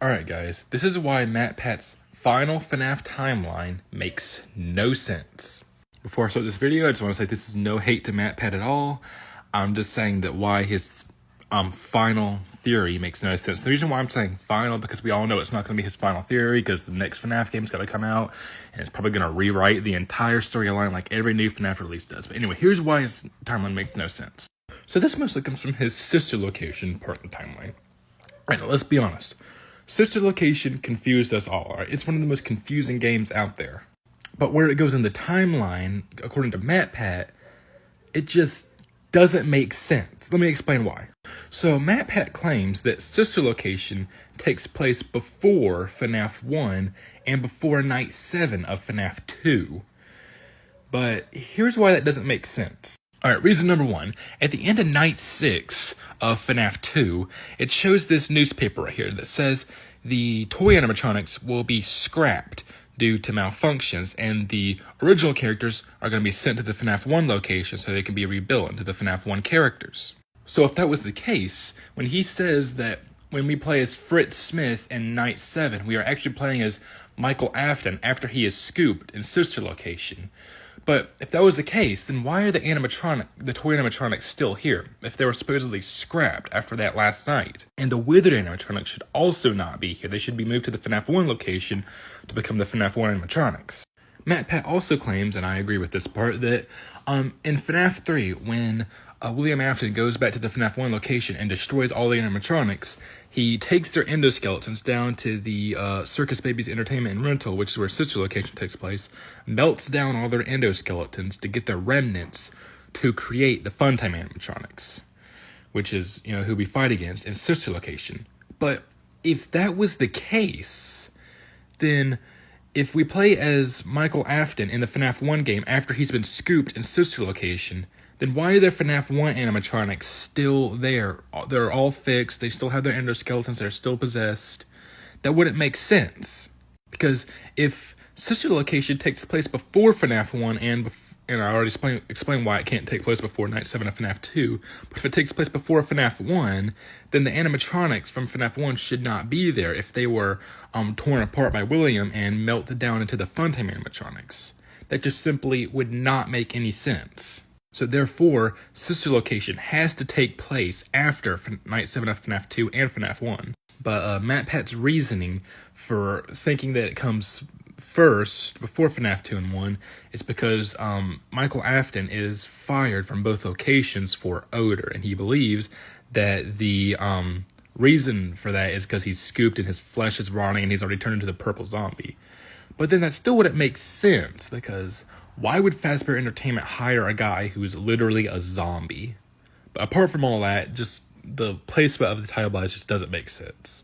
Alright guys, this is why MatPat's final FNAF timeline makes no sense. Before I start this video, I just want to say this is no hate to MatPat at all. I'm just saying that why his final theory makes no sense. The reason why I'm saying final, because we all know it's not going to be his final theory, because the next FNAF game's got to come out, and it's probably going to rewrite the entire storyline like every new FNAF release does. But anyway, here's why his timeline makes no sense. So this mostly comes from his sister location part of the timeline. Alright, now let's be honest. Sister Location confused us all, right? It's one of the most confusing games out there. But where it goes in the timeline, according to MatPat, it just doesn't make sense. Let me explain why. So MatPat claims that Sister Location takes place before FNAF 1 and before Night 7 of FNAF 2. But here's why that doesn't make sense. Alright, reason number one. At the end of Night 6 of FNAF 2, it shows this newspaper right here that says the toy animatronics will be scrapped due to malfunctions, and the original characters are going to be sent to the FNAF 1 location so they can be rebuilt into the FNAF 1 characters. So if that was the case, when he says that when we play as Fritz Smith in Night 7, we are actually playing as Michael Afton after he is scooped in Sister Location. But if that was the case, then why are the toy animatronics still here, if they were supposedly scrapped after that last night? And the withered animatronics should also not be here. They should be moved to the FNAF 1 location to become the FNAF 1 animatronics. MatPat also claims, and I agree with this part, that in FNAF 3, when William Afton goes back to the FNAF 1 location and destroys all the animatronics, he takes their endoskeletons down to the Circus Babies Entertainment and Rental, which is where Sister Location takes place, melts down all their endoskeletons to get the remnants to create the Funtime animatronics, which is, who we fight against in Sister Location. But if that was the case, then if we play as Michael Afton in the FNAF 1 game after he's been scooped in Sister Location, then why are their FNAF 1 animatronics still there? They're all fixed, they still have their endoskeletons, they're still possessed. That wouldn't make sense. Because if Sister Location takes place before FNAF 1 and I already explained why it can't take place before Night 7 of FNAF 2, but if it takes place before FNAF 1, then the animatronics from FNAF 1 should not be there if they were torn apart by William and melted down into the Funtime animatronics. That just simply would not make any sense. So therefore, Sister Location has to take place after Night 7 of FNAF 2 and FNAF 1. But MatPat's reasoning for thinking that it comes first, before FNAF 2 and 1, is because Michael Afton is fired from both locations for odor, and he believes that the reason for that is because he's scooped and his flesh is rotting and he's already turned into the purple zombie. But then that still wouldn't make sense, because why would Fazbear Entertainment hire a guy who's literally a zombie? But apart from all that, just the placement of the title just doesn't make sense.